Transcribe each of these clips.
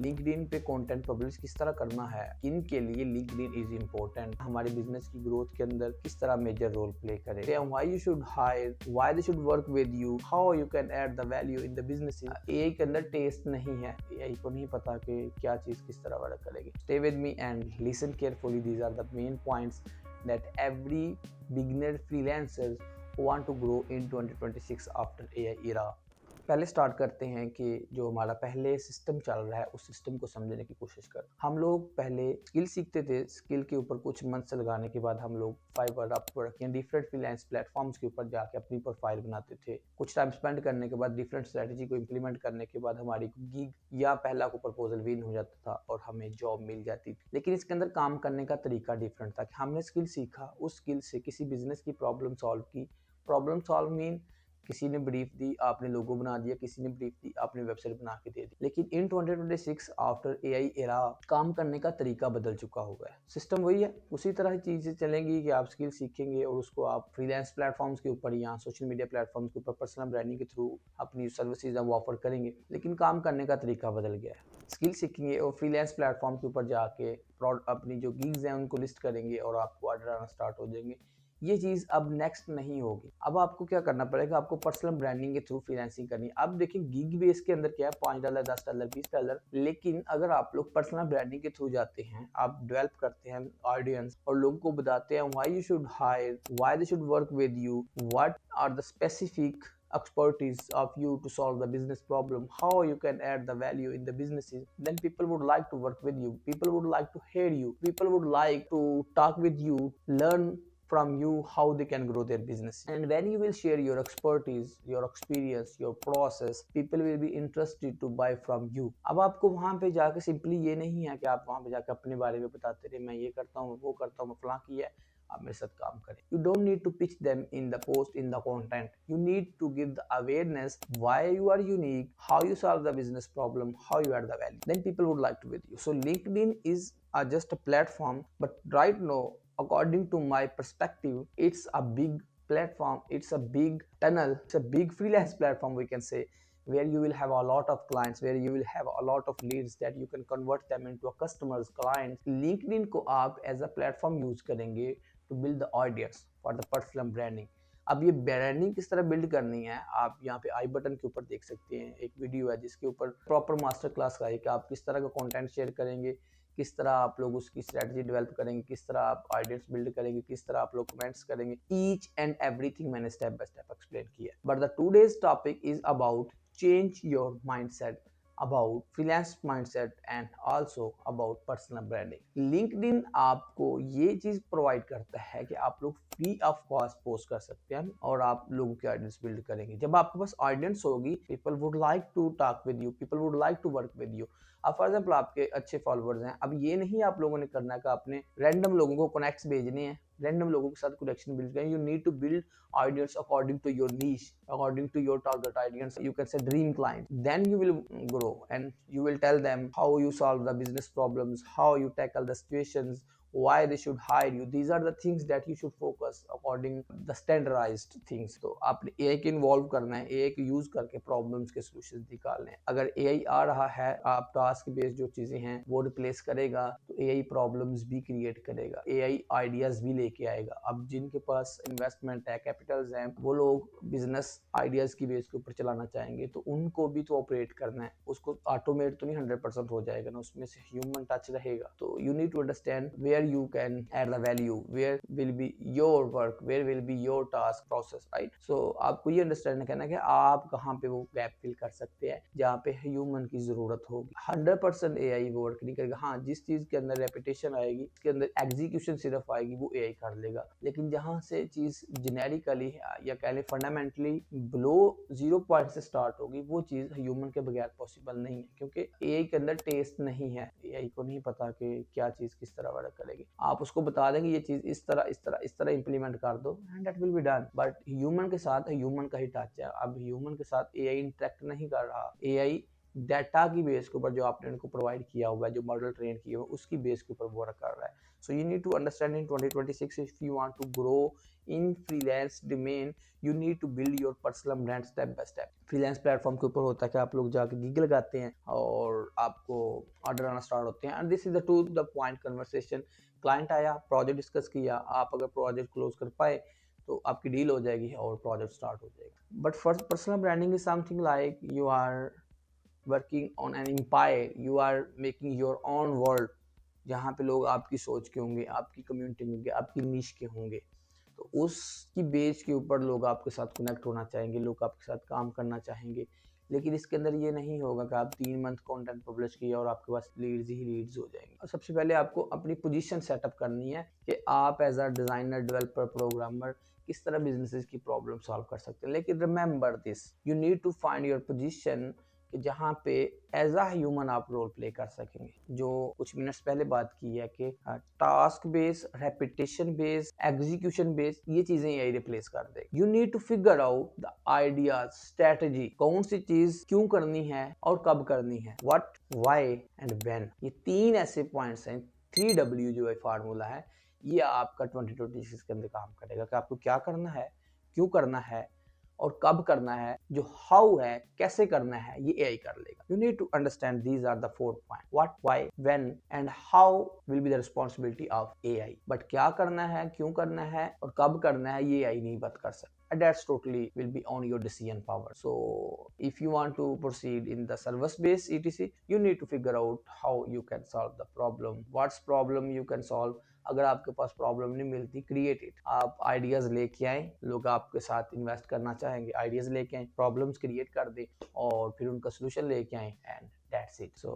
LinkedIn पे content publish किस तरह करना है, इनके लिए लिंक्डइन इज इम्पोर्टेंट। हमारे बिजनेस की ग्रोथ के अंदर किस तरह मेजर रोल प्ले करे, why you should hire, why they should work with you, how you can add the value in the business. AI के अंदर टेस्ट नहीं है, एआई को नहीं पता कि क्या चीज किस तरह वर्क करेगी। Stay with me and listen carefully, these are the main points that every beginner freelancers want to grow in 2026 after AI era। पहले स्टार्ट करते हैं कि जो हमारा पहले सिस्टम चल रहा है उस सिस्टम को समझने की कोशिश कर। हम लोग पहले स्किल सीखते थे, स्किल के ऊपर कुछ मंथ्स लगाने के बाद हम लोग फाइवर, अपवर्क या डिफरेंट फ्रीलांस प्लेटफॉर्म्स के ऊपर जाके अपनी प्रोफाइल बनाते थे। कुछ टाइम स्पेंड करने के बाद, डिफरेंट स्ट्रेटजी को इम्प्लीमेंट करने के बाद हमारी गिग या पहला को प्रपोजल विन हो जाता था और हमें जॉब मिल जाती थी। लेकिन इसके अंदर काम करने का तरीका डिफरेंट था कि हमने स्किल सीखा, उस स्किल से किसी बिजनेस की प्रॉब्लम सॉल्व की। प्रॉब्लम सॉल्व मीन किसी ने ब्रीफ दी, आपने लोगो बना दिया, किसी ने ब्रीफ दी, आपने वेबसाइट बना के दे दी। लेकिन इन 2026 आफ्टर एआई एरा काम करने का तरीका बदल चुका हुआ है। सिस्टम वही है, उसी तरह चीजें चलेंगी कि आप स्किल सीखेंगे और उसको आप फ्रीलांस प्लेटफॉर्म्स के ऊपर या सोशल मीडिया प्लेटफॉर्म्स के ऊपर पर्सनल ब्रांडिंग के थ्रू अपनी सर्विसेज आप ऑफर करेंगे। लेकिन काम करने का तरीका बदल गया है। स्किल सीखेंगे और फ्रीलांस प्लेटफॉर्म के ऊपर जाके अपनी जो गिग्स हैं उनको लिस्ट करेंगे और आपको ऑर्डर आना स्टार्ट हो जाएंगे। ये चीज अब नेक्स्ट नहीं होगी। अब आपको क्या करना पड़ेगा, आपको पर्सनल ब्रांडिंग के थ्रू फ्रीलांसिंग करनी है। अब देखिए गिग बेस के अंदर क्या है, $5, $10, $20। लेकिन अगर आप लोग पर्सनल ब्रांडिंग के थ्रू जाते हैं, आप डेवलप करते हैं ऑडियंस और लोगों को बताते हैं why you should hire, why they should work with you, what are the specific expertise of you to solve the business problem, how you can add the value in the businesses, then people would like to work with you, people would like to hear you, people would like to talk with you, learn from you how they can grow their business। And when you will share your expertise, your experience, your process, people will be interested to buy from you। अब आपको वहां पे जाके simply ये नहीं है कि आप वहां पे जाके अपने बारे में बताते रहे, मैं ये करता हूँ, वो करता हूँ, फलां किया है, आप मेरे साथ काम करें। You don't need to pitch them in the post, in the content. You need to give the awareness why you are unique, how you solve the business problem, how you add the value. Then people would like to with you. So LinkedIn is just a platform, but right now, according to my perspective, it's a big platform, it's a big tunnel, it's a big freelance platform, we can say, where you will have a lot of clients, where you will have a lot of leads that you can convert them into a customers, clients। LinkedIn को आप as a platform use करेंगे to build the audience for the personal branding। अब ये branding किस तरह build करनी है, आप यहाँ पे आई बटन के ऊपर देख सकते हैं, एक वीडियो है जिसके ऊपर प्रॉपर मास्टर क्लास का है कि आप किस तरह का कंटेंट शेयर करेंगे, किस तरह आप लोग उसकी स्ट्रेटजी डेवलप करेंगे, किस तरह आप ऑडियंस बिल्ड करेंगे, किस तरह आप लोग कमेंट्स करेंगे। ईच एंड एवरीथिंग मैंने स्टेप बाय स्टेप एक्सप्लेन किया। But the today's topic is about change your mindset, about freelance mindset and also about personal branding। LinkedIn आपको ये चीज प्रोवाइड करता है कि आप लोग फ्री ऑफ कॉस्ट पोस्ट कर सकते हैं और आप लोगों की ऑडियंस बिल्ड करेंगे। जब आपके पास ऑडियंस होगी, people would like to talk with you, people would like to work with you. अब फॉर एग्जाम्पल आपके अच्छे फॉलोअर्स हैं, अब ये नहीं आप लोगों ने करना है कि आपने रैंडम लोगों को कनेक्ट्स भेजने हैं, रैंडम लोगों के साथ कनेक्शन बिल्ड करें। You need to build audience according to your niche, according to your target audience, you can say dream client। Then you will grow and you will tell them how you solve the business problems, how you tackle the situations, why they should hire you। These are the things that you should focus according the standardized things। तो आपने AI को involve करना है, AI को use करके problems के solution निकालने हैं। अगर AI आ रहा है, आप टास्क बेस्ड जो चीजें हैं वो रिप्लेस करेगा, तो AI प्रॉब्लम्स भी क्रिएट करेगा, AI आइडियाज भी लेके आएगा। अब जिनके पास इन्वेस्टमेंट है, कैपिटल्स हैं, वो लोग बिजनेस आइडियाज की बेस के ऊपर चलाना चाहेंगे, तो उनको भी तो ऑपरेट करना है। उसको ऑटोमेट तो नहीं 100% हो जाएगा ना, उसमें से ह्यूमन टच रहेगा। तो you need to understand where you can add the value, where will be your work, where will be your task process, right? So आपको ये अंडरस्टैंड करना है कि आप कहाँ पे वो गैप फिल कर सकते हैं जहाँ पे ह्यूमन की जरूरत होगी। 100% AI वो वर्क नहीं करेगा। हाँ, जिस चीज के अंदर रेपिटेशन आएगी, उसके अंदर एग्जीक्यूशन सिर्फ आएगी, वो AI कर लेगा। लेकिन जहाँ से चीज जेनेरिकली या कह लें फंडामेंटली बिलो 0 पॉइंट से स्टार्ट होगी, वो चीज ह्यूमन के बगैर पॉसिबल नहीं है, क्योंकि AI के अंदर टेस्ट नहीं है। AI को नहीं पता कि क्या चीज किस तरह वर्क करेगी। आप उसको बता देंगे ये चीज इस तरह इंप्लीमेंट कर दो and that will be done. But human के साथ ह्यूमन का ही टच है। अब ह्यूमन के साथ AI इंटरेक्ट नहीं कर रहा। AI डाटा की बेस के ऊपर जो आपने उनको प्रोवाइड किया हुआ है, जो मॉडल ट्रेन किया हुआ है, उसकी बेस के ऊपर वर्क कर रहा है। So you need to understand in 2026, if you want to grow in freelance domain, you need to build your personal brand step by step. Freelance platform के ऊपर होता है कि आप लोग जाके गिग लगाते हैं और आपको ऑर्डर आना स्टार्ट होते हैं, and this is the two the point conversation. Client आया, प्रोजेक्ट डिस्कस किया, आप अगर प्रोजेक्ट क्लोज कर पाए तो आपकी डील हो जाएगी और प्रोजेक्ट स्टार्ट हो जाएगा। But first, personal branding is something like you are working on an empire, you are making your own world, जहाँ पे लोग आपकी सोच के होंगे, आपकी कम्युनिटी में होंगे, आपकी नीश के होंगे। तो उसकी बेस के ऊपर लोग आपके साथ कनेक्ट होना चाहेंगे, लोग आपके साथ काम करना चाहेंगे। लेकिन इसके अंदर ये नहीं होगा कि आप 3 मंथ कंटेंट पब्लिश किया और आपके पास लीड्स ही लीड्स हो जाएंगे। और सबसे पहले आपको अपनी पोजीशन सेटअप करनी है कि आप as a designer, developer, programmer किस तरह बिजनेसेस की प्रॉब्लम सॉल्व कर सकते हैं। लेकिन remember this, you need to find your position कि जहाँ पे एज अ ह्यूमन आप रोल प्ले कर सकेंगे। जो कुछ मिनट्स पहले बात की है कि task base, repetition base, execution base, ये चीजें यही रिप्लेस कर देगी। You need to figure out the idea, strategy, कौन सी चीज क्यों करनी है और कब करनी है, व्हाट, व्हाई एंड व्हेन। ये 3 ऐसे पॉइंट्स हैं, 3W जो है फार्मूला है, ये आपका 2026 के अंदर काम करेगा कि आपको क्या करना है, क्यों करना है और कब करना है। जो हाउ है, कैसे करना है, ये एआई कर लेगा। You need to understand these are the 4 point, what, why, when and how will be the responsibility of AI. But क्या करना है, क्यों करना है और कब करना है, ये एआई नहीं बात कर सकता। And that's totally will be on your decision power. So if you want to proceed in the service based etc, you need to figure out how you can solve the problem, what's problem you can solve। अगर आपके पास problem नहीं मिलती, create it. आप ideas लेके आए, लोग आपके साथ इन्वेस्ट करना चाहेंगे, आइडियाज लेके आए, प्रॉब्लम्स क्रिएट कर दे और फिर उनका सोल्यूशन लेके आए, and that's it. So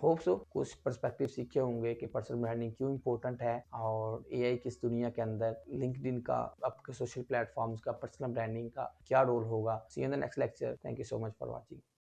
hope so कुछ पर्सपेक्टिव सीखे होंगे कि पर्सनल ब्रांडिंग क्यों इंपॉर्टेंट है और एआई किस दुनिया के अंदर लिंक्डइन का, आपके सोशल प्लेटफॉर्म्स का, पर्सनल ब्रांडिंग का क्या रोल होगा। See you in the next lecture. Thank you so much for watching.